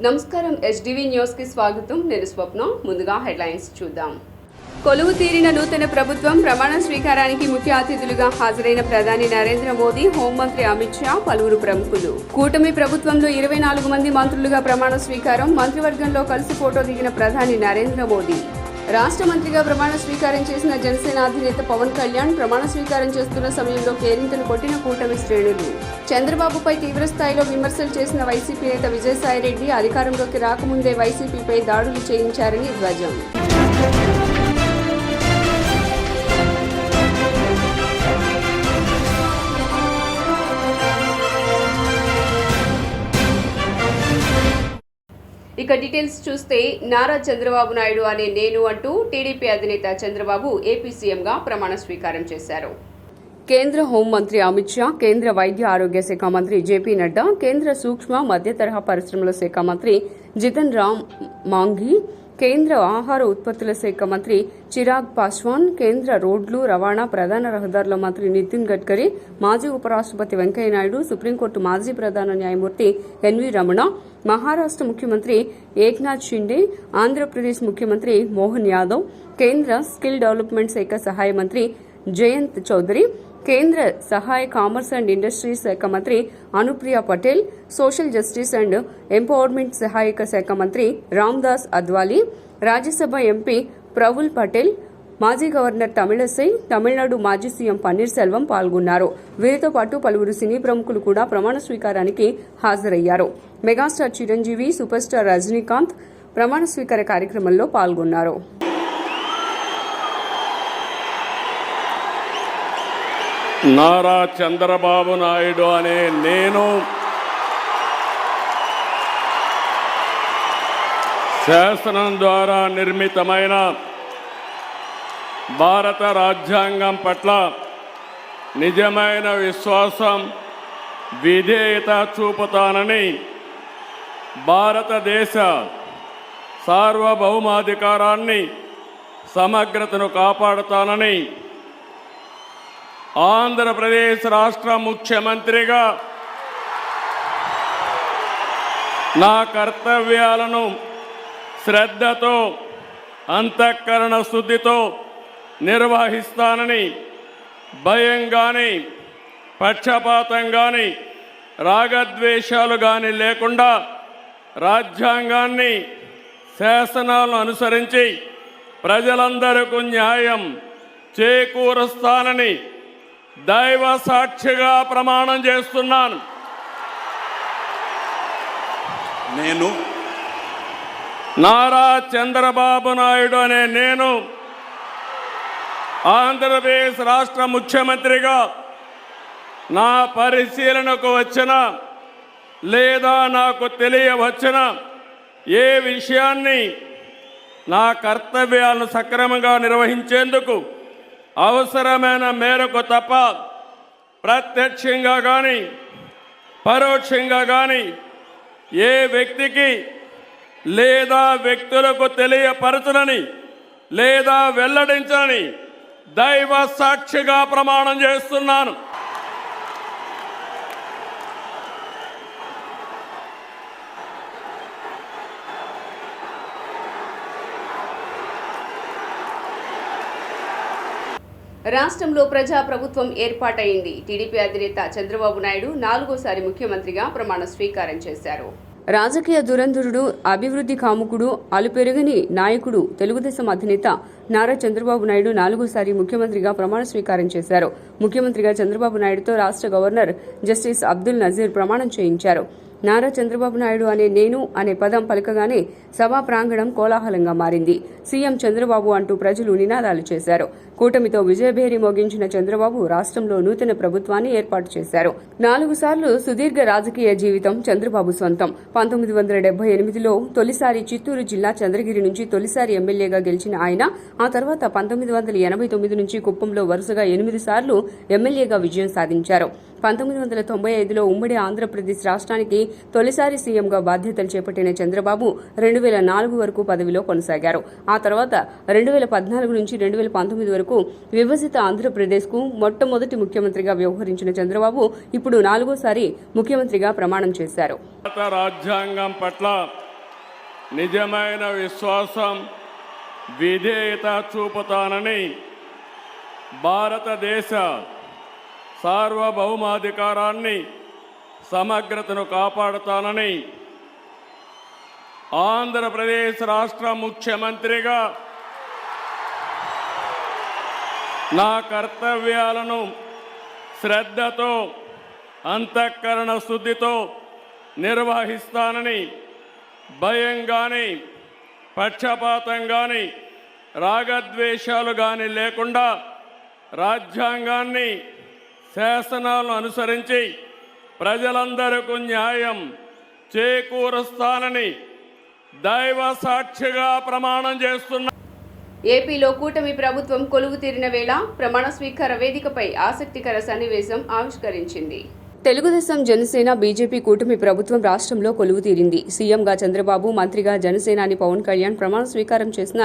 నమస్కారం HDV news కి స్వాగతం. నేను స్వప్న. ముందుగా హెడ్లైన్స్ చూద్దాం. కొలువు తీరిన నూతన ప్రభుత్వం ప్రమాణ స్వీకారానికి ముఖ్య అతిథులుగా హాజరైన ప్రధాని నరేంద్ర మోదీ, హోంమంత్రి అమిత్ షా, పలువురు ప్రముఖులు. కూటమి ప్రభుత్వంలో 24 మంది మంత్రులుగా ప్రమాణ స్వీకారం. మంత్రివర్గంలో కలిసి ఫోటో దిగిన ప్రధాని నరేంద్ర మోదీ. రాష్ట్ర మంత్రిగా ప్రమాణ స్వీకారం చేసిన జనసేన అధినేత పవన్ కళ్యాణ్ ప్రమాణ స్వీకారం చేస్తున్న సమయంలో కేరింతలు కొట్టిన కూటమి శ్రేణులు. చంద్రబాబుపై తీవ్రస్థాయిలో విమర్శలు చేసిన వైసీపీ నేత విజయసాయిరెడ్డి అధికారంలోకి రాకముందే వైసీపీపై దాడులు చేయించారని ధ్వజం. ఇక డీటెయిల్స్ చూస్తే నారా చంద్రబాబు నాయుడు అనే నేను అంటూ టీడీపీ అధినేత చంద్రబాబు ఏపీ సీఎంగా ప్రమాణ స్వీకారం చేశారు. కేంద్ర హోంమంత్రి అమిత్ షా, కేంద్ర వైద్య ఆరోగ్య శాఖ మంత్రి జేపీ నడ్డా, కేంద్ర సూక్ష్మ మధ్య తరహా పరిశ్రమల శాఖ మంత్రి జితన్ రామ్ మాంఘీ, కేంద్ర ఆహార ఉత్పత్తుల శాఖ మంత్రి చిరాగ్ పాస్వాన్, కేంద్ర రోడ్లు రవాణా ప్రధాన రహదారుల మంత్రి నితిన్ గడ్కరీ, మాజీ ఉపరాష్ట్రపతి వెంకయ్యనాయుడు, సుప్రీంకోర్టు మాజీ ప్రధాన న్యాయమూర్తి ఎన్వీ రమణ, మహారాష్ట్ర ముఖ్యమంత్రి ఏక్నాథ్ షిండే, ఆంధ్రప్రదేశ్ ముఖ్యమంత్రి మోహన్ యాదవ్, కేంద్ర స్కిల్ డెవలప్మెంట్ శాఖ సహాయ మంత్రి జయంత్ చౌదరి, కేంద్ర సహాయ కామర్స్ అండ్ ఇండస్ట్రీస్ శాఖ మంత్రి Anupriya Patel, social justice and empowerment సహాయక శాఖ మంత్రి రామ్దాస్ అద్వాలీ, రాజ్యసభ ఎంపీ ప్రఫుల్ పటేల్, మాజీ గవర్నర్ తమిళసై, తమిళనాడు మాజీ సీఎం పన్నీర్ సెల్వం పాల్గొన్నారు. వీరితో పాటు పలువురు సినీ ప్రముఖులు కూడా ప్రమాణ స్వీకారానికి హాజరయ్యారు. Megastar Chiranjeevi, super star Rajinikanth ప్రమాణ స్వీకార కార్యక్రమంలో పాల్గొన్నారు. నారా చంద్రబాబు నాయుడు అనే నేను శాసనం ద్వారా నిర్మితమైన భారత రాజ్యాంగం పట్ల నిజమైన విశ్వాసం, విధేయత చూపుతానని, భారతదేశ సార్వభౌమాధికారాన్ని సమగ్రతను కాపాడుతానని, ఆంధ్రప్రదేశ్ రాష్ట్ర ముఖ్యమంత్రిగా నా కర్తవ్యాలను శ్రద్ధతో, అంతఃకరణ శుద్ధితో నిర్వహిస్తానని, భయం కానీ, పక్షపాతం కానీ, రాగద్వేషాలు కానీ లేకుండా రాజ్యాంగాన్ని, శాసనాలను అనుసరించి ప్రజలందరికీ న్యాయం చేకూరుస్తానని దైవ సాక్షిగా ప్రమాణం చేస్తున్నాను. నేను నారా చంద్రబాబు నాయుడు అనే నేను ఆంధ్రప్రదేశ్ రాష్ట్ర ముఖ్యమంత్రిగా నా పరిశీలనకు వచ్చిన లేదా నాకు తెలియవచ్చిన ఏ విషయాన్ని నా కర్తవ్యాలను సక్రమంగా నిర్వహించేందుకు అవసరమైన మేరకు తప్ప ప్రత్యక్షంగా కానీ పరోక్షంగా కానీ ఏ వ్యక్తికి లేదా వ్యక్తులకు తెలియపరచనని లేదా వెల్లడించని దైవ సాక్షిగా ప్రమాణం చేస్తున్నాను. రాష్ట్రంలో ప్రజా ప్రభుత్వం ఏర్పాటైంది. టీడీపీ అధినేత చంద్రబాబు నాయుడు 4వ ముఖ్యమంత్రిగా ప్రమాణ స్వీకారం చేశారు. రాజకీయ దురంధరుడు, అభివృద్ధి కాముకుడు, అలుపెరుగని నాయకుడు తెలుగుదేశం అధినేత నారా చంద్రబాబు నాయుడు 4వ ముఖ్యమంత్రిగా ప్రమాణ స్వీకారం చేశారు. ముఖ్యమంత్రిగా చంద్రబాబు నాయుడుతో రాష్ట్ర గవర్నర్ జస్టిస్ అబ్దుల్ నజీర్ ప్రమాణం చేయించారు. నారా చంద్రబాబు నాయుడు అనే నేను అనే పదం పలకగానే సభా ప్రాంగణం కోలాహలంగా మారింది. సీఎం చంద్రబాబు అంటూ ప్రజలు నినాదాలు చేశారు. కూటమితో విజయభేరి మోగించిన చంద్రబాబు రాష్ట్రంలో నూతన ప్రభుత్వాన్ని ఏర్పాటు చేశారు. 4 సార్లు సుదీర్ఘ రాజకీయ జీవితం చంద్రబాబు సొంతం. 1978లో తొలిసారి చిత్తూరు జిల్లా చంద్రగిరి నుంచి తొలిసారి ఎమ్మెల్యేగా గెలిచిన ఆయన ఆ తర్వాత 1989 నుంచి కుప్పంలో వరుసగా 8 సార్లు ఎమ్మెల్యేగా విజయం సాధించారు. 1995లో ఉమ్మడి ఆంధ్రప్రదేశ్ రాష్ట్రానికి తొలిసారి సీఎంగా బాధ్యతలు చేపట్టిన చంద్రబాబు 2004 వరకు పదవిలో కొనసాగారు. ఆ తర్వాత 2014 నుంచి 2019 వరకు విభజిత ఆంధ్రప్రదేశ్కు మొట్టమొదటి ముఖ్యమంత్రిగా వ్యవహరించిన చంద్రబాబు ఇప్పుడు 4వ ముఖ్యమంత్రిగా ప్రమాణం చేశారు. రాజ్యాంగం పట్ల నిజమైన విశ్వాసం, విధేయత చూపుతానని, భారతదేశ సార్వభౌమాధికారాన్ని, సమగ్రతను కాపాడుతానని ఆంధ్రప్రదేశ్ రాష్ట్ర ముఖ్యమంత్రిగా నా కర్తవ్యాలను శ్రద్ధతో, అంతఃకరణ శుద్ధితో నిర్వహిస్తానని, భయం కానీ, పక్షపాతం కానీ, రాగద్వేషాలు కానీ లేకుండా రాజ్యాంగాన్ని, శాసనాలను అనుసరించి ప్రజలందరికీ న్యాయం చేకూరుస్తానని దైవ సాక్షిగా ప్రమాణం చేస్తున్నా. ఏపీలో కూటమి ప్రభుత్వం కొలువు తీరిన వేళ ప్రమాణ స్వీకార వేదికపై ఆసక్తికర సన్నివేశం ఆవిష్కరించింది. తెలుగుదేశం, జనసేన, బీజేపీ కూటమి ప్రభుత్వం రాష్ట్రంలో కొలువు తీరింది. సీఎంగా చంద్రబాబు, మంత్రిగా జనసేనాని పవన్ కళ్యాణ్ ప్రమాణ స్వీకారం చేసిన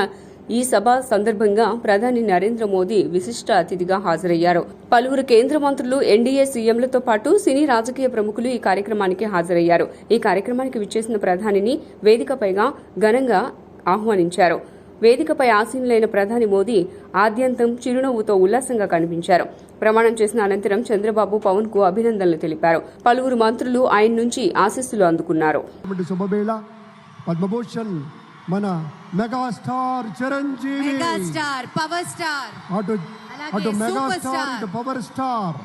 ఈ సభ సందర్భంగా ప్రధాని నరేంద్ర మోదీ విశిష్ట అతిథిగా హాజరయ్యారు. పలువురు కేంద్ర మంత్రులు, ఎన్డీఏ సీఎంలతో పాటు సినీ రాజకీయ ప్రముఖులు ఈ కార్యక్రమానికి హాజరయ్యారు. ఈ కార్యక్రమానికి విచ్చేసిన ప్రధానిని వేదికపైగా ఘనంగా ఆహ్వానించారు. వేదికపై ఆసీనులైన ప్రధాని మోదీ ఆద్యంతం చిరునవ్వుతో ఉల్లాసంగా కనిపించారు. ప్రమాణం చేసిన అనంతరం చంద్రబాబు, పవన్ కు అభినందనలు తెలిపారు. పలువురు మంత్రులు ఆయన నుంచి ఆశీస్సులు అందుకున్నారు. పద్మభూషణ్ మన megastar Chiranjeevi, megastar power star, అటు మెగాస్టార్ ఇటు పవర్ స్టార్.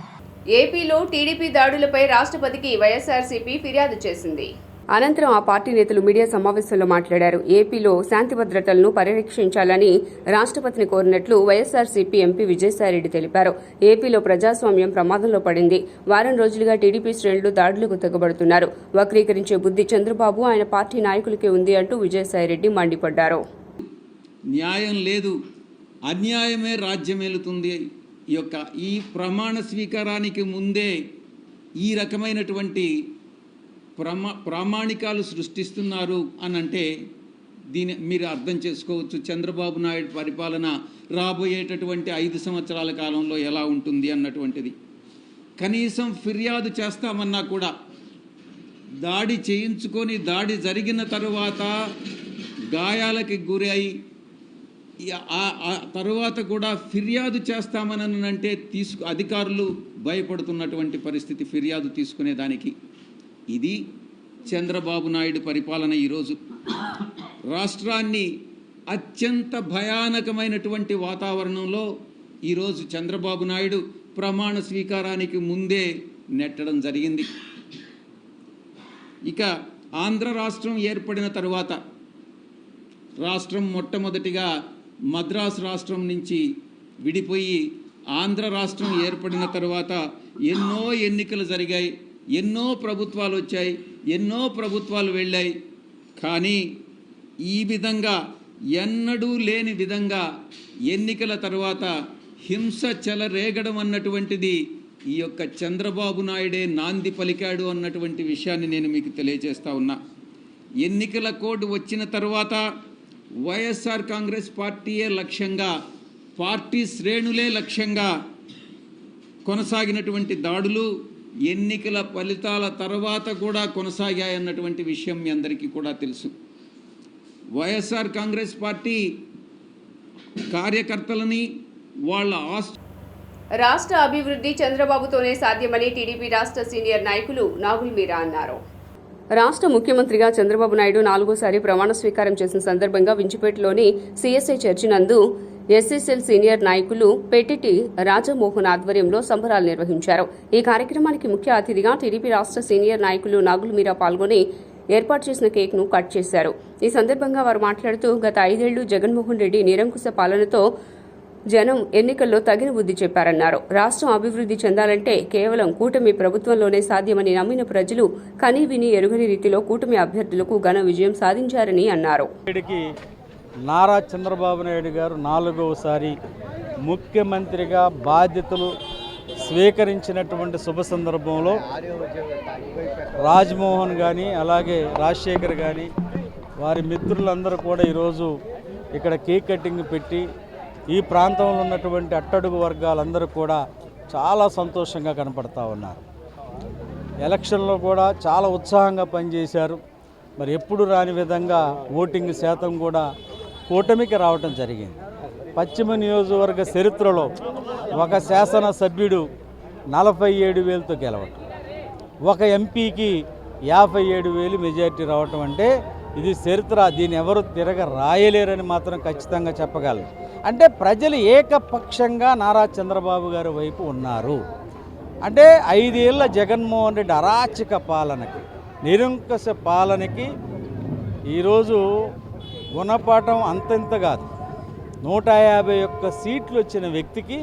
ఏపీలో టీడీపీ దాడులపై రాష్ట్రపతికి వైఎస్ఆర్సీపీ ఫిర్యాదు చేసింది. అనంతరం ఆ పార్టీ నేతలు మీడియా సమావేశంలో మాట్లాడారు. ఏపీలో శాంతి భద్రతలను పర్యవేక్షించాలని రాష్ట్రపతిని కోరినట్లు వైఎస్ఆర్సీపీ ఎంపీ విజయసాయిరెడ్డి తెలిపారు. ఏపీలో ప్రజాస్వామ్యం ప్రమాదంలో పడింది. వారం రోజులుగా టీడీపీ శ్రేణులు దాడులకు తెగబడుతున్నారు. వక్రీకరించే బుద్ధి చంద్రబాబు, ఆయన పార్టీ నాయకులకే ఉంది అంటూ విజయసాయిరెడ్డి మండిపడ్డారు. న్యాయం లేదు, అన్యాయమే రాజ్యమేలుతుంది. ఈ ప్రమాణ స్వీకారానికి ముందే ఈ రకమైనటువంటి ప్రామాణికాలు సృష్టిస్తున్నారు అని అంటే దీని మీరు అర్థం చేసుకోవచ్చు చంద్రబాబు నాయుడు పరిపాలన రాబోయేటటువంటి 5 సంవత్సరాల కాలంలో ఎలా ఉంటుంది అన్నటువంటిది. కనీసం ఫిర్యాదు చేస్తామన్నా కూడా దాడి చేయించుకొని, దాడి జరిగిన తరువాత గాయాలకి గురై ఆ తరువాత కూడా ఫిర్యాదు చేస్తామనంటే అధికారులు భయపడుతున్నటువంటి పరిస్థితి ఫిర్యాదు తీసుకునేదానికి. ఇది చంద్రబాబు నాయుడు పరిపాలన. ఈరోజు రాష్ట్రాన్ని అత్యంత భయానకమైనటువంటి వాతావరణంలో ఈరోజు చంద్రబాబు నాయుడు ప్రమాణ స్వీకారానికి ముందే నెట్టడం జరిగింది. ఇక ఆంధ్ర రాష్ట్రం ఏర్పడిన తరువాత రాష్ట్రం మొట్టమొదటిగా మద్రాసు రాష్ట్రం నుంచి విడిపోయి ఆంధ్ర రాష్ట్రం ఏర్పడిన తరువాత ఎన్నో ఎన్నికలు జరిగాయి, ఎన్నో ప్రభుత్వాలు వచ్చాయి, ఎన్నో ప్రభుత్వాలు వెళ్ళాయి. కానీ ఈ విధంగా ఎన్నడూ లేని విధంగా ఎన్నికల తర్వాత హింస చెలరేగడం అన్నటువంటిది ఈ యొక్క చంద్రబాబు నాయుడే నాంది పలికాడు అన్నటువంటి విషయాన్ని నేను మీకు తెలియజేస్తా ఉన్నా. ఎన్నికల కోడ్ వచ్చిన తర్వాత వైఎస్ఆర్ కాంగ్రెస్ పార్టీయే లక్ష్యంగా, పార్టీ శ్రేణులే లక్ష్యంగా కొనసాగినటువంటి దాడులు ఎన్నికల ఫలితాల తర్వాత కూడా కొనసాగాయన్నటువంటి విషయం మీ అందరికీ కూడా తెలుసు. వైఎస్ఆర్ కాంగ్రెస్ పార్టీ కార్యకర్తలని వాళ్ళ రాష్ట్ర అభివృద్ధి చంద్రబాబుతోనే సాధ్యమని టీడీపీ రాష్ట్ర సీనియర్ నాయకులు నాగుల్ మీరా అన్నారు. రాష్ట్ర ముఖ్యమంత్రిగా చంద్రబాబు నాయుడు 4వ ప్రమాణ స్వీకారం చేసిన సందర్భంగా వించిపేటలోని సిఎస్ఐ చర్చి నందు ఎస్ఎస్ఎల్ సీనియర్ నాయకులు పెట్టిటి రాజమోహన్ ఆధ్వర్యంలో సంబరాలు నిర్వహించారు. ఈ కార్యక్రమానికి ముఖ్య అతిథిగా టీడీపీ రాష్ట్ర సీనియర్ నాయకులు నాగుల్ మీరా పాల్గొని ఏర్పాటు చేసిన కేక్ను కట్ చేశారు. ఈ సందర్భంగా వారు మాట్లాడుతూ గత 5 ఏళ్లు జగన్మోహన్ రెడ్డి నిరంకుశ పాలనతో జనం ఎన్నికల్లో తగిన బుద్ధి చెప్పారన్నారు. రాష్ట్రం అభివృద్ధి చెందాలంటే కేవలం కూటమి ప్రభుత్వంలోనే సాధ్యమని నమ్మిన ప్రజలు కనీవిని ఎరుగని రీతిలో కూటమి అభ్యర్థులకు ఘన విజయం సాధించారని అన్నారు. నారా చంద్రబాబు నాయుడు గారు 4వసారి ముఖ్యమంత్రిగా బాధ్యతలు స్వీకరించినటువంటి శుభ సందర్భంలో రాజ్మోహన్ కానీ, అలాగే రాజశేఖర్ కానీ, వారి మిత్రులందరూ కూడా ఈరోజు ఇక్కడ కేక్ కటింగ్ పెట్టి ఈ ప్రాంతంలో ఉన్నటువంటి అట్టడుగు వర్గాలందరూ కూడా చాలా సంతోషంగా కనపడతా ఉన్నారు. ఎలక్షన్లో కూడా చాలా ఉత్సాహంగా పనిచేశారు. మరి ఎప్పుడు రాని విధంగా ఓటింగ్ శాతం కూడా కూటమికి రావటం జరిగింది. పశ్చిమ నియోజకవర్గ చరిత్రలో ఒక శాసనసభ్యుడు 47,000తో గెలవటం, ఒక ఎంపీకి 57,000 మెజారిటీ రావటం అంటే ఇది చరిత్ర. దీన్ని ఎవరు తిరగ రాయలేరని మాత్రం ఖచ్చితంగా చెప్పగలరు. అంటే ప్రజలు ఏకపక్షంగా నారా చంద్రబాబు గారి వైపు ఉన్నారు. అంటే 5 ఏళ్ల జగన్మోహన్ రెడ్డి అరాచక పాలనకి, నిరంకుశ పాలనకి ఈరోజు గుణపాఠం అంతంత కాదు. 151 సీట్లు వచ్చిన వ్యక్తికి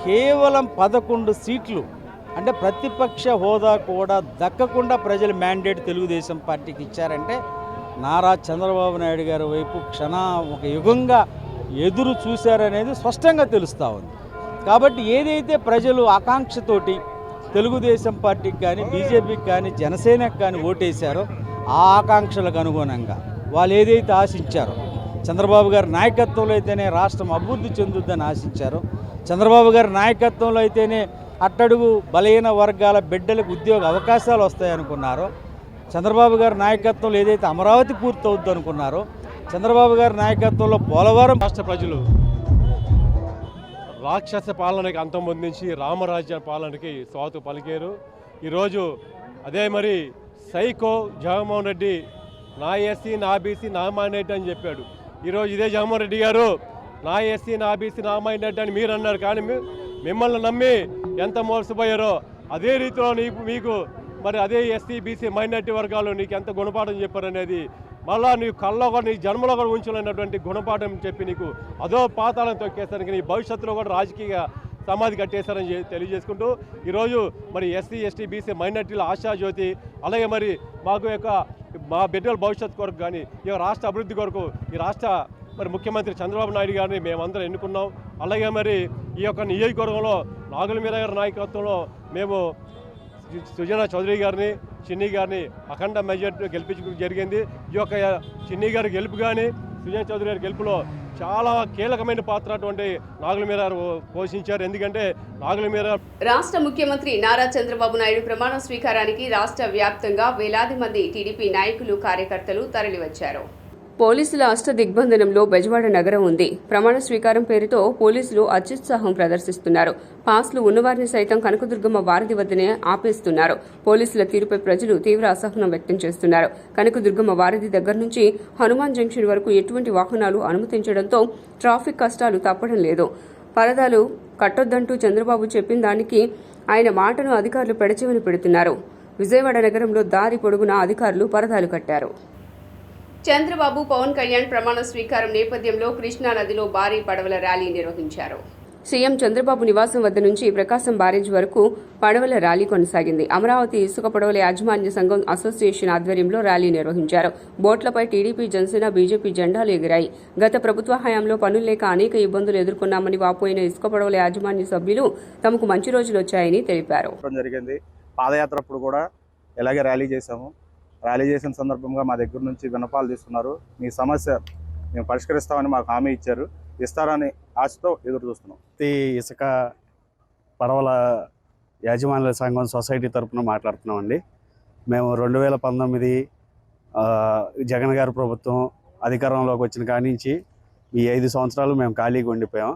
కేవలం 11 సీట్లు, అంటే ప్రతిపక్ష హోదా కూడా దక్కకుండా ప్రజలు మ్యాండేట్ తెలుగుదేశం పార్టీకి ఇచ్చారంటే నారా చంద్రబాబు నాయుడు గారి వైపు ఒక యుగంగా ఎదురు చూశారనేది స్పష్టంగా తెలుస్తూ ఉంది. కాబట్టి ఏదైతే ప్రజలు ఆకాంక్షతోటి తెలుగుదేశం పార్టీకి కానీ, బీజేపీకి కానీ, జనసేనకు కానీ ఓటేశారో ఆ ఆకాంక్షలకు అనుగుణంగా వాళ్ళు ఏదైతే ఆశించారో, చంద్రబాబు గారి నాయకత్వంలో అయితేనే రాష్ట్రం అభివృద్ధి చెందుద్దని ఆశించారో, చంద్రబాబు గారి నాయకత్వంలో అయితేనే అట్టడుగు బలహీన వర్గాల బిడ్డలకు ఉద్యోగ అవకాశాలు వస్తాయనుకున్నారో, చంద్రబాబు గారి నాయకత్వంలో ఏదైతే అమరావతి పూర్తవుద్ది అనుకున్నారో, చంద్రబాబు గారి నాయకత్వంలో పోలవరం రాష్ట్ర ప్రజలు రాక్షస పాలనకి అంతమొందించి రామరాజ్య పాలనకి స్వాగతం పలికారు. ఈరోజు అదే మరి సైకో జగన్మోహన్ రెడ్డి నా ఎస్సీ నా బీసీ నా మైనారిటీ అని చెప్పాడు. ఈరోజు ఇదే జగన్మోహన్ రెడ్డి గారు నా ఎస్సీ నా బీసీ నా మైనారిటీ అని మీరు అన్నారు. కానీ మిమ్మల్ని నమ్మి ఎంత మోసపోయారో అదే రీతిలో మీకు మరి అదే ఎస్సీ బీసీ మైనారిటీ వర్గాలు నీకు ఎంత గుణపాఠం చెప్పారనేది మళ్ళా నీ కళ్ళలో కూడా నీ జన్మలో కూడా ఉంచలేనటువంటి గుణపాఠం చెప్పి నీకు అదో పాతాలను తొక్కేస్తానికి నీ భవిష్యత్తులో కూడా రాజకీయ సమాధి కట్టేశారని తెలియజేసుకుంటూ ఈరోజు మరి ఎస్సీ ఎస్టీ బీసీ మైనారిటీల ఆశాజ్యోతి, అలాగే మరి మా బిడ్డల భవిష్యత్తు కొరకు కానీ ఈ రాష్ట్ర అభివృద్ధి కొరకు ఈ రాష్ట్ర మరి ముఖ్యమంత్రి చంద్రబాబు నాయుడు గారిని మేమందరం ఎన్నుకున్నాం. అలాగే మరి ఈ యొక్క నియోజకవర్గంలో నాగుల మీర గారి నాయకత్వంలో మేము సుజనా చౌదరి గారిని, చిన్ని గారిని అఖండ మెజార్టీ గెలిపించడం జరిగింది. ఈ యొక్క చిన్ని గారి గెలుపు కానీ సుజనా చౌదరి గారి గెలుపులో చాలా కీలకమైన పాత్ర అటువంటి నాగుల మీర పోషించారు. ఎందుకంటే నాగుల మీర రాష్ట్ర ముఖ్యమంత్రి నారా చంద్రబాబు నాయుడు ప్రమాణ స్వీకారానికి రాష్ట్ర వ్యాప్తంగా వేలాది మంది టీడీపీ నాయకులు, కార్యకర్తలు తరలివచ్చారు. పోలీసుల అష్టదిగ్బంధనంలో బెజవాడ నగరం ఉంది. ప్రమాణ స్వీకారం పేరుతో పోలీసులు అత్యుత్సాహం ప్రదర్శిస్తున్నారు. పాస్లు ఉన్నవారిని సైతం కనకదుర్గమ్మ వారధి వద్దనే ఆపేస్తున్నారు. పోలీసుల తీరుపై ప్రజలు తీవ్ర అసహనం వ్యక్తం చేస్తున్నారు. కనకదుర్గమ్మ వారధి దగ్గర నుంచి హనుమాన్ జంక్షన్ వరకు ఎటువంటి వాహనాలు అనుమతించడంతో ట్రాఫిక్ కష్టాలు తప్పడం లేదు. పరదాలు కట్టొద్దంటూ చంద్రబాబు చెప్పిన దానికి ఆయన మాటను అధికారులు పెడచెవిన పెడుతున్నారు. విజయవాడ నగరంలో దారి పొడుగునా అధికారులు పరదాలు కట్టారు. చంద్రబాబు, పవన్ కళ్యాణ్ ప్రమాణ స్వీకారం నేపథ్యంలో కృష్ణా నదిలో భారీ పడవల ర్యాలీ నిర్వహించారు. సీఎం చంద్రబాబు నివాసం వద్ద నుంచి ప్రకాశం బ్యారేజ్ వరకు పడవల ర్యాలీ కొనసాగింది. అమరావతి ఇసుక పడవల యాజమాన్య సంఘం అసోసియేషన్ ఆధ్వర్యంలో ర్యాలీ నిర్వహించారు. బోట్లపై టీడీపీ, జనసేన, బీజేపీ జెండాలు ఎగిరాయి. గత ప్రభుత్వ హయాంలో పనులు లేక అనేక ఇబ్బందులు ఎదుర్కొన్నామని వాపోయిన ఇసుక పడవల యాజమాన్య సభ్యులు తమకు మంచి రోజులు వచ్చాయని తెలిపారు. పాదయాత్ర అప్పుడు కూడా ఇలాగే ర్యాలీ చేశాము. ర్యాలీ చేసిన సందర్భంగా మా దగ్గర నుంచి విన్నపాలు తీసుకున్నారు. మీ సమస్య మేము పరిష్కరిస్తామని మాకు హామీ ఇచ్చారు. ఇస్తారని ఆశతో ఎదురు చూస్తున్నాం. ఇసుక పడవల యాజమాన్య సంఘం సొసైటీ తరఫున మాట్లాడుతున్నామండి. మేము 2019 జగన్ గారి ప్రభుత్వం అధికారంలోకి వచ్చిన కాడి నుంచి ఈ 5 సంవత్సరాలు మేము ఖాళీగా ఉండిపోయాం.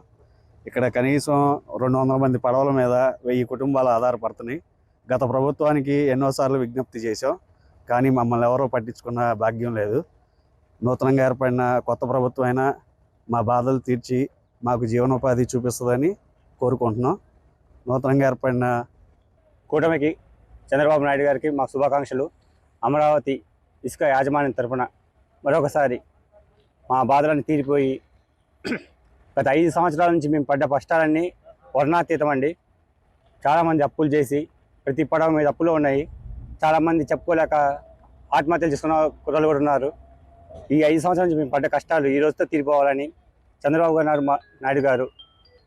ఇక్కడ కనీసం 200 మంది పడవల మీద 1000 కుటుంబాలు ఆధారపడుతున్నాయి. గత ప్రభుత్వానికి ఎన్నోసార్లు విజ్ఞప్తి చేశాం, కానీ మమ్మల్ని ఎవరో పట్టించుకున్న భాగ్యం లేదు. నూతనంగా ఏర్పడిన కొత్త ప్రభుత్వం అయినా మా బాధలు తీర్చి మాకు జీవనోపాధి చూపిస్తుందని కోరుకుంటున్నాం. నూతనంగా ఏర్పడిన కూటమికి, చంద్రబాబు నాయుడు గారికి మా శుభాకాంక్షలు. అమరావతి ఇసుక యాజమాన్యం తరఫున మరొకసారి మా బాధలను తీరిపోయి గత 5 సంవత్సరాల నుంచి మేము పడ్డ కష్టాలన్నీ వర్ణాతీతం అండి. చాలామంది అప్పులు చేసి ప్రతి పడవ మీద అప్పులు ఉన్నాయి. చాలామంది చెప్పుకోలేక ఆత్మహత్యలు చేసుకున్న కుర్రలు కూడా ఉన్నారు. ఈ 5 సంవత్సరాల నుంచి మేము పడ్డ కష్టాలు ఈ రోజుతో తీరిపోవాలని చంద్రబాబు నాయుడు గారు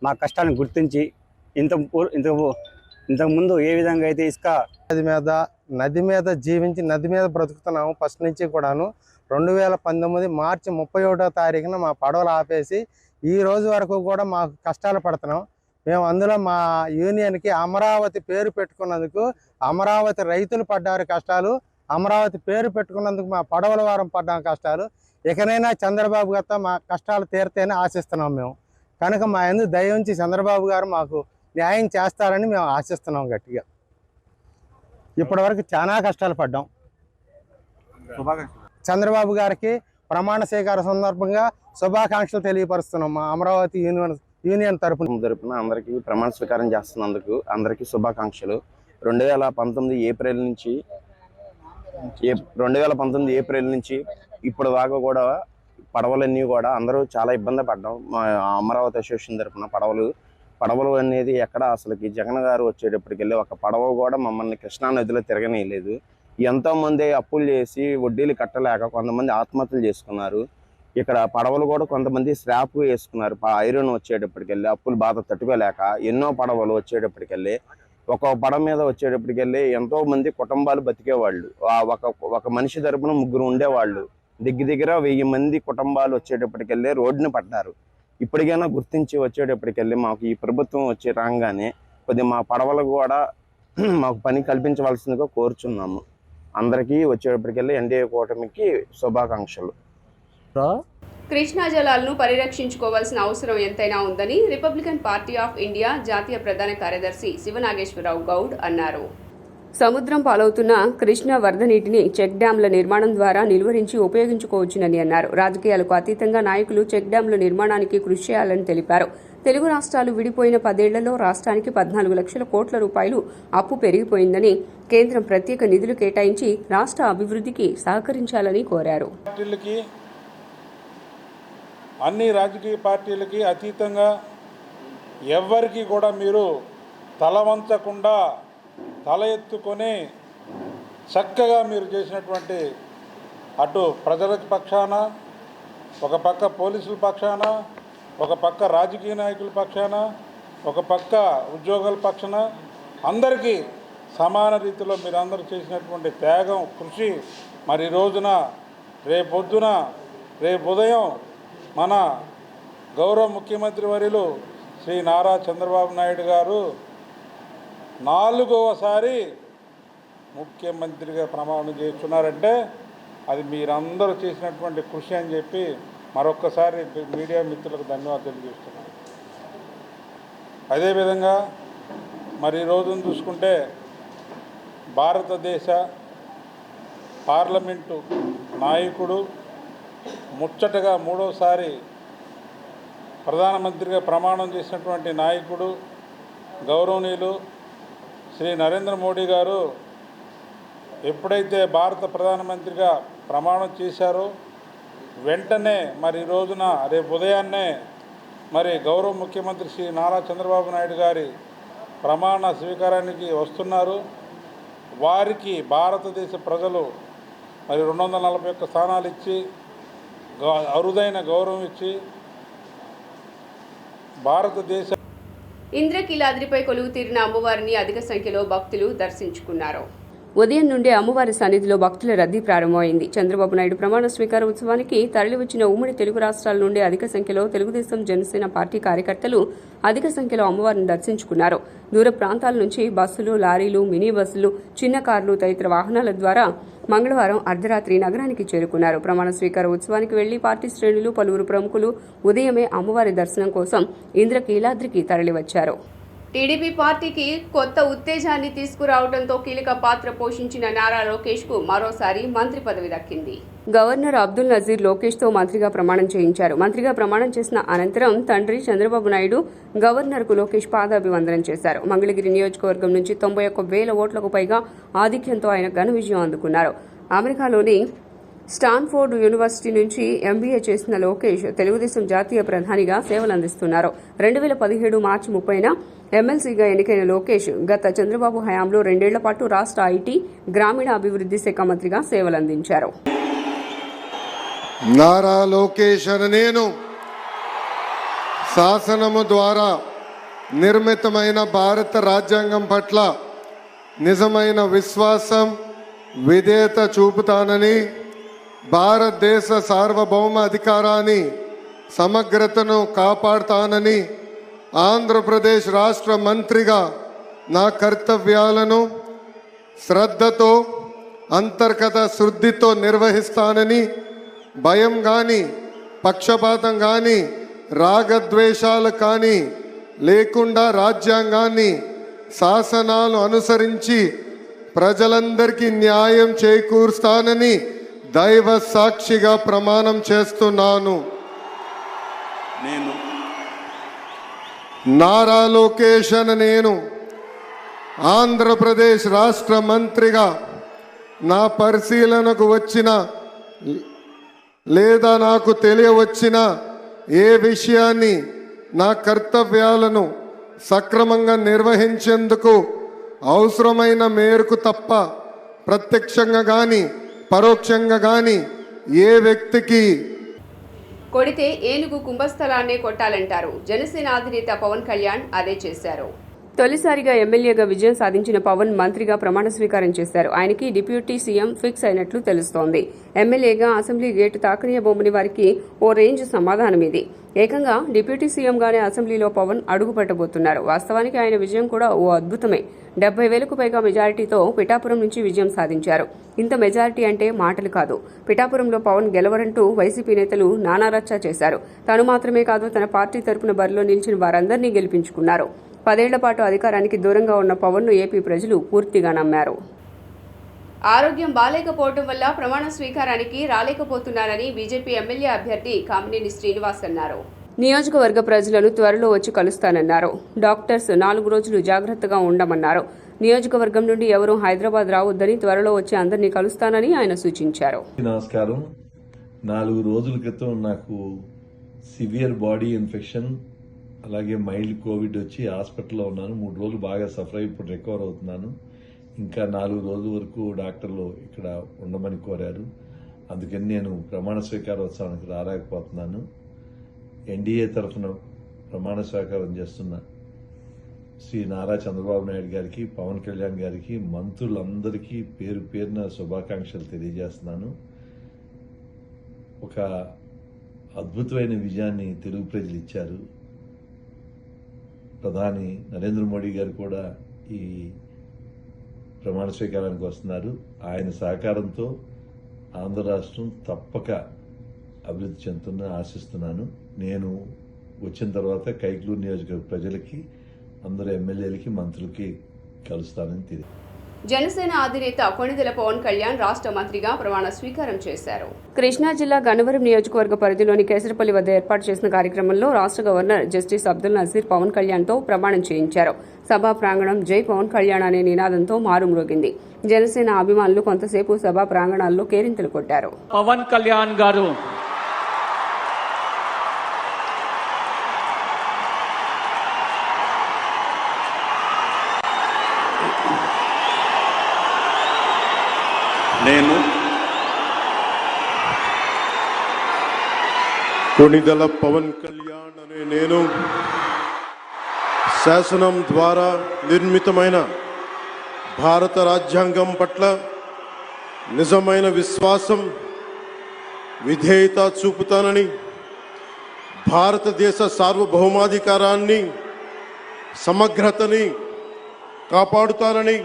మా కష్టాలను గుర్తించి ఇంతకుముందు ఏ విధంగా అయితే ఇసుక నది మీద జీవించి నది మీద బ్రతుకుతున్నాము ఫస్ట్ నుంచి కూడాను. 2019 మార్చి 31వ తారీఖున మా పడవలు ఆపేసి ఈ రోజు వరకు కూడా మాకు కష్టాలు పడుతున్నాం. మేము అందులో మా యూనియన్కి అమరావతి పేరు పెట్టుకున్నందుకు అమరావతి రైతులు పడ్డారు కష్టాలు, అమరావతి పేరు పెట్టుకున్నందుకు మా పడవల వారం పడ్డాం కష్టాలు. ఇకనైనా చంద్రబాబు గారితో మా కష్టాలు తీరితేనే ఆశిస్తున్నాం మేము. కనుక మా ఎందుకు దయ ఉంచి చంద్రబాబు గారు మాకు న్యాయం చేస్తారని మేము ఆశిస్తున్నాం గట్టిగా. ఇప్పటివరకు చాలా కష్టాలు పడ్డాం. చంద్రబాబు గారికి ప్రమాణ స్వీకార సందర్భంగా శుభాకాంక్షలు తెలియపరుస్తున్నాం. మా అమరావతి యూనియన్ తరపున అందరికీ ప్రమాణ స్వీకారం చేస్తున్నందుకు అందరికీ శుభాకాంక్షలు. 2019 ఏప్రిల్ నుంచి ఇప్పుడు దాకా కూడా పడవలన్నీ కూడా అందరూ చాలా ఇబ్బంది పడ్డాం. మా అమరావతి అసోసియేషన్ తరపున పడవలు అనేది ఎక్కడ అసలుకి జగన్ గారు వచ్చేటప్పటికెళ్ళి ఒక పడవ కూడా మమ్మల్ని కృష్ణా నదిలో తిరగనీయలేదు. ఎంతోమంది అప్పులు చేసి వడ్డీలు కట్టలేక కొంతమంది ఆత్మహత్యలు చేసుకున్నారు. ఇక్కడ పడవలు కూడా కొంతమంది స్లాబ్ వేసుకున్నారు. ఐరన్ వచ్చేటప్పటికెళ్ళి అప్పులు బాధ తట్టుకోలేక ఎన్నో పడవలు వచ్చేటప్పటికెళ్ళి ఒక పడవ మీద వచ్చేటప్పటికెళ్ళి ఎంతో మంది కుటుంబాలు బతికేవాళ్ళు. ఒక మనిషి తరపున 3 ఉండేవాళ్ళు. దగ్గర 1000 మంది కుటుంబాలు వచ్చేటప్పటికెళ్ళి రోడ్డుని పడ్డారు. ఇప్పటికైనా గుర్తించి వచ్చేటప్పటికెళ్ళి మాకు ఈ ప్రభుత్వం వచ్చి రాగానే కొద్దిగా మా పడవలు కూడా మాకు పని కల్పించవలసిందిగా కోరుచున్నాము. అందరికీ వచ్చేటప్పటికెళ్ళి ఎన్డీఏ కూటమికి శుభాకాంక్షలు. కృష్ణా జలాలను పరిరక్షించుకోవాల్సిన అవసరం ఎంతైనా ఉందని రిపబ్లికన్ పార్టీ ఆఫ్ ఇండియా జాతీయ ప్రధాన కార్యదర్శి శివనాగేశ్వరరావు గౌడ్ అన్నారు. సముద్రం పాలవుతున్న కృష్ణా వరద నీటిని చెక్ డ్యాంల నిర్మాణం ద్వారా నిలువరించి ఉపయోగించుకోవచ్చునని అన్నారు. రాజకీయాలకు అతీతంగా నాయకులు చెక్ డ్యాంల నిర్మాణానికి కృషి చేయాలని తెలిపారు. తెలుగు రాష్ట్రాలు విడిపోయిన 10 ఏళ్లలో రాష్ట్రానికి 14 లక్షల కోట్ల రూపాయలు అప్పు పెరిగిపోయిందని, కేంద్రం ప్రత్యేక నిధులు కేటాయించి రాష్ట్ర అభివృద్ధికి సహకరించాలని కోరారు. అన్ని రాజకీయ పార్టీలకి అతీతంగా ఎవ్వరికి కూడా మీరు తల వంచకుండా తల ఎత్తుకొని చక్కగా మీరు చేసినటువంటి అటు ప్రజల పక్షాన, ఒక పక్క పోలీసుల పక్షాన, ఒక పక్క రాజకీయ నాయకుల పక్షాన, ఒక పక్క ఉద్యోగుల పక్షాన అందరికీ సమాన రీతిలో మీరు అందరూ చేసినటువంటి త్యాగం, కృషి మరి రోజున రేపు ఉదయం మన గౌరవ ముఖ్యమంత్రి వర్యులు శ్రీ నారా చంద్రబాబు నాయుడు గారు 4వసారి ముఖ్యమంత్రిగా ప్రమాణం చేస్తున్నారంటే అది మీరందరూ చేసినటువంటి కృషి అని చెప్పి మరొక్కసారి మీడియా మిత్రులకు ధన్యవాదాలు తెలియజేస్తున్నాను. అదేవిధంగా మరి ఈ రోజును చూసుకుంటే భారతదేశ పార్లమెంటు నాయకుడు ముచ్చటగా 3వసారి ప్రధానమంత్రిగా ప్రమాణం చేసినటువంటి నాయకుడు గౌరవనీయులు శ్రీ నరేంద్ర మోడీ గారు ఎప్పుడైతే భారత ప్రధానమంత్రిగా ప్రమాణం చేశారో వెంటనే మరి ఈ రోజున రేపు ఉదయాన్నే మరి గౌరవ ముఖ్యమంత్రి శ్రీ నారా చంద్రబాబు నాయుడు గారి ప్రమాణ స్వీకారానికి వస్తున్నారు. వారికి భారతదేశ ప్రజలు మరి 241 స్థానాలు ఇచ్చి అరుదైన గౌరవం ఇచ్చి భారతదేశ ఇంద్రకీలాద్రిపై కొలువు తీరిన అమ్మవారిని అధిక సంఖ్యలో భక్తులు దర్శించుకున్నారు. ఉదయం నుండే అమ్మవారి సన్నిధిలో భక్తుల రద్దీ ప్రారంభమైంది. చంద్రబాబు నాయుడు ప్రమాణ స్వీకార ఉత్సవానికి తరలివచ్చిన ఉమ్మడి తెలుగు రాష్ట్రాల నుండి అధిక సంఖ్యలో తెలుగుదేశం జనసేన పార్టీ కార్యకర్తలు అధిక సంఖ్యలో అమ్మవారిని దర్శించుకున్నారు. దూర ప్రాంతాల నుంచి బస్సులు, లారీలు, మినీ బస్సులు, చిన్న కార్లు తదితర వాహనాల ద్వారా మంగళవారం అర్ధరాత్రి నగరానికి చేరుకున్నారు. ప్రమాణ స్వీకార ఉత్సవానికి వెళ్లి పార్టీ శ్రేణులు, పలువురు ప్రముఖులు ఉదయమే అమ్మవారి దర్శనం కోసం ఇంద్రకీలాద్రికి తరలివచ్చారు. టీడీపీ పార్టీకి కొత్త ఉత్తేజాన్ని తీసుకురావడంతో కీలక పాత్ర పోషించిన నారా లోకేష్ కు మరోసారి మంత్రి పదవి దక్కింది. గవర్నర్ అబ్దుల్ నజీర్ లోకేష్ తో మంత్రిగా ప్రమాణం చేయించారు. మంత్రిగా ప్రమాణం చేసిన అనంతరం తండ్రి చంద్రబాబు నాయుడు గవర్నర్ కు లోకేష్ పాదాభివందనం చేశారు. మంగళగిరి నియోజకవర్గం నుంచి 91,000 ఓట్లకు పైగా ఆధిక్యంతో ఆయన ఘన విజయం అందుకున్నారు. అమెరికాలోని స్టాన్ఫోర్డ్ యూనివర్సిటీ నుంచి ఎంబీఏ చేసిన లోకేష్ తెలుగుదేశం జాతీయ ప్రధానిగా సేవలందిస్తున్నారు. 2017 మార్చి 30న ఎమ్మెల్సీగా ఎన్నికైన లోకేష్ గత చంద్రబాబు హయాంలో 2 ఏళ్ల పాటు రాష్ట్ర ఐటీ, గ్రామీణ అభివృద్ధి శాఖ మంత్రిగా సేవలందించారు. నారా లోకేష్ అనే నేను శాసనము ద్వారా నిర్మితమైన భారత రాజ్యాంగం పట్ల నిజమైన విశ్వాసం, విధేయత చూపుతానని, భారతదేశ సార్వభౌమ అధికారాన్ని, సమగ్రతను కాపాడుతానని, ఆంధ్రప్రదేశ్ రాష్ట్ర మంత్రిగా నా కర్తవ్యాలను శ్రద్ధతో అంతర్గత శుద్ధితో నిర్వహిస్తానని, భయం కానీ పక్షపాతం కానీ రాగద్వేషాలు కానీ లేకుండా రాజ్యాంగాన్ని శాసనాలు అనుసరించి ప్రజలందరికీ న్యాయం చేకూరుస్తానని దైవ సాక్షిగా ప్రమాణం చేస్తున్నాను. నేను నారా లోకేష్ అనే నేను ఆంధ్రప్రదేశ్ రాష్ట్ర మంత్రిగా నా పరిశీలనకు వచ్చిన లేదా నాకు తెలియవచ్చిన ఏ విషయాన్ని నా కర్తవ్యాలను సక్రమంగా నిర్వహించేందుకు అవసరమైన మేరకు తప్ప ప్రత్యక్షంగా కానీ పరోక్షంగా కానీ ఏ వ్యక్తికి కొడితే ఏనుగు కుంభస్థలాన్నే కొట్టాలంటారు. జనసేన అధినేత పవన్ కళ్యాణ్ అదే చేశారు. తొలిసారిగా ఎమ్మెల్యేగా విజయం సాధించిన పవన్ మంత్రిగా ప్రమాణ స్వీకారం చేశారు. ఆయనకి డిప్యూటీ సీఎం ఫిక్స్ అయినట్లు తెలుస్తోంది. ఎమ్మెల్యేగా అసెంబ్లీ గేటు తాకనీయబోమని వారికి ఓ రేంజ్ సమాధానం ఇది. ఏకంగా డిప్యూటీ సీఎంగానే అసెంబ్లీలో పవన్ అడుగుపెట్టబోతున్నారు. వాస్తవానికి ఆయన విజయం కూడా ఓ అద్భుతమే. 70,000కు పైగా మెజారిటీతో పిఠాపురం నుంచి విజయం సాధించారు. ఇంత మెజారిటీ అంటే మాటలు కాదు. పిఠాపురంలో పవన్ గెలవరంటూ వైసీపీ నేతలు నానారచ్చా చేశారు. తాను మాత్రమే కాదు, తన పార్టీ తరపున బరిలో నిలిచిన వారందరినీ గెలిపించుకున్నారు. 10 ఏళ్ల పాటు అధికారానికి దూరంగా ఉన్న పవన్ను ఏపీ ప్రజలు పూర్తిగా నమ్మారు. ఆరోగ్యం బాలేకపోవడం వల్ల ప్రమాణ స్వీకారానికి రాలేకపోతున్నారని బీజేపీ ఎమ్మెల్యే అభ్యర్థి కామినేని శ్రీనివాస్ అన్నారు. నియోజకవర్గ ప్రజలను త్వరలో వచ్చి కలుస్తానన్నారు. డాక్టర్స్ 4 రోజులు జాగ్రత్తగా ఉండమన్నారు. నియోజకవర్గం నుండి ఎవరూ హైదరాబాద్ రావద్దని, త్వరలో వచ్చి అందరినీ కలుస్తానని ఆయన సూచించారు. నమస్కారం. 4 రోజుల క్రితం నాకు సివియర్ బాడీ ఇన్ఫెక్షన్, అలాగే మైల్డ్ కోవిడ్ వచ్చి హాస్పిటల్లో ఉన్నాను. 3 రోజులు బాగా సఫర్ అయి ఇప్పుడు రికవర్ అవుతున్నాను. ఇంకా 4 రోజుల వరకు డాక్టర్లు ఇక్కడ ఉండమని కోరారు. అందుకని నేను ప్రమాణ స్వీకారోత్సవానికి రాలేకపోతున్నాను. ఎన్డీఏ తరఫున ప్రమాణ స్వీకారం చేస్తున్న శ్రీ నారా చంద్రబాబు నాయుడు గారికి, పవన్ కళ్యాణ్ గారికి, మంత్రులందరికీ పేరు పేరున శుభాకాంక్షలు తెలియజేస్తున్నాను. ఒక అద్భుతమైన విజయాన్ని తెలుగు ప్రజలు ఇచ్చారు. ప్రధాని నరేంద్ర మోడీ గారు కూడా ఈ ప్రమాణ స్వీకారానికి వస్తున్నారు. ఆయన సహకారంతో ఆంధ్ర రాష్ట్రం తప్పక అభివృద్ధి చెందుతుందని ఆశిస్తున్నాను. నేను వచ్చిన తర్వాత కైకలూరు నియోజకవర్గ ప్రజలకి, అందరు ఎమ్మెల్యేలకి, మంత్రులకి కలుస్తానని తెలియదు. జనసేన అధినేత కొణిదెల పవన్ కళ్యాణ్ రాష్ట్ర మంత్రిగా ప్రమాణ స్వీకారం చేశారు. కృష్ణా జిల్లా గన్నవరం నియోజకవర్గ పరిధిలోని కేసరపల్లి వద్ద ఏర్పాటు చేసిన కార్యక్రమంలో రాష్ట్ర గవర్నర్ జస్టిస్ అబ్దుల్ నజీర్ పవన్ కళ్యాణ్తో ప్రమాణం చేయించారు. సభా ప్రాంగణం జై పవన్ కళ్యాణ్ అనే నినాదంతో మారుమ్రోగింది. జనసేన అభిమానులు కొంతసేపు సభా ప్రాంగణాల్లో కేరింతలు కొట్టారు. పవన్ కళ్యాణ్ గారు నేను కొణిదెల పవన్ కళ్యాణ్ అనే నేను శాసనం ద్వారా నిర్మితమైన భారత రాజ్యాంగం పట్ల నిజమైన విశ్వాసం, విధేయత చూపుతానని, భారతదేశ సార్వభౌమాధికారాన్ని, సమగ్రతని కాపాడుతానని,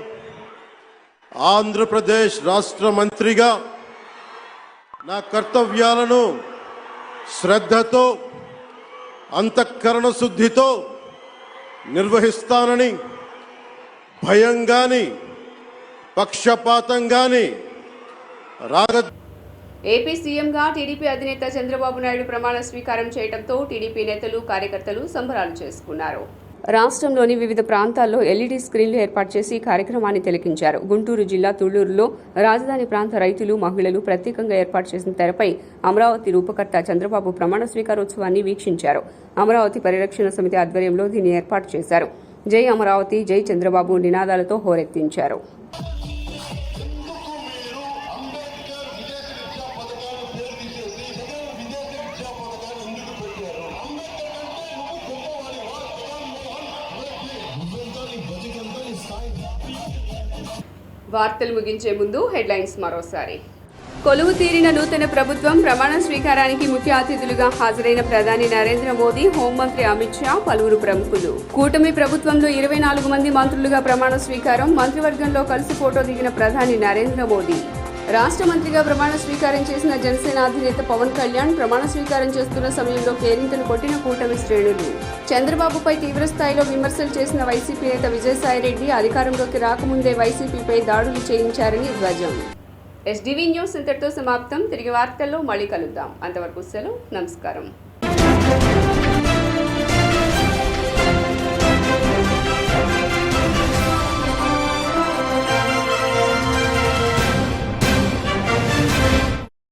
ఆంధ్రప్రదేశ్ రాష్ట్ర మంత్రిగా నా కర్తవ్యాలను శ్రద్ధతో, అంతఃకరణ శుద్ధితో నిర్వహిస్తానని, భయం గాని పక్షపాతం గాని ఏపీ సీఎంగా టీడీపీ అధినేత చంద్రబాబు నాయుడు ప్రమాణ స్వీకారం చేయడంతో టీడీపీ నేతలు, కార్యకర్తలు సంబరాలు చేసుకున్నారు. రాష్ట్రంలోని వివిధ ప్రాంతాల్లో ఎల్ఈడీ స్క్రీన్లు ఏర్పాటు చేసి కార్యక్రమాన్ని తిలకించారు. గుంటూరు జిల్లా తుళ్లూరులో రాజధాని ప్రాంత రైతులు, మహిళలు ప్రత్యేకంగా ఏర్పాటు చేసిన తెరపై అమరావతి రూపకర్త చంద్రబాబు ప్రమాణ స్వీకారోత్సవాన్ని వీక్షించారు. అమరావతి పరిరక్షణ సమితి ఆధ్వర్యంలో దీన్ని ఏర్పాటు చేశారు. జై అమరావతి, జై చంద్రబాబు నినాదాలతో హోరెత్తించారు. వార్తలు ముగించే ముందు హెడ్లైన్స్ మరోసారి. కొలువు తీరిన నూతన ప్రభుత్వం ప్రమాణ స్వీకారానికి ముఖ్య అతిథులుగా హాజరైన ప్రధాని నరేంద్ర మోదీ, హోంమంత్రి అమిత్ షా, పలువురు ప్రముఖులు. కూటమి ప్రభుత్వంలో 24 మంది మంత్రులుగా ప్రమాణ స్వీకారం. మంత్రివర్గంలో కలిసి ఫోటో దిగిన ప్రధాని నరేంద్ర మోదీ. రాష్ట్ర మంత్రిగా ప్రమాణ స్వీకారం చేసిన జనసేన అధినేత పవన్ కళ్యాణ్ ప్రమాణ స్వీకారం చేస్తున్న సమయంలో కేరింతలు కొట్టిన కూటమి శ్రేణులు. చంద్రబాబుపై తీవ్రస్థాయిలో విమర్శలు చేసిన వైసీపీ నేత విజయసాయిరెడ్డి అధికారంలోకి రాకముందే వైసీపీపై దాడులు చేయించారని ధ్వజం. SDV న్యూస్ ఇంతటితో సమాప్తం. తిరిగి వార్తల్లో మళ్ళీ కలుద్దాం. అంతవరకు సెలవు. నమస్కారం.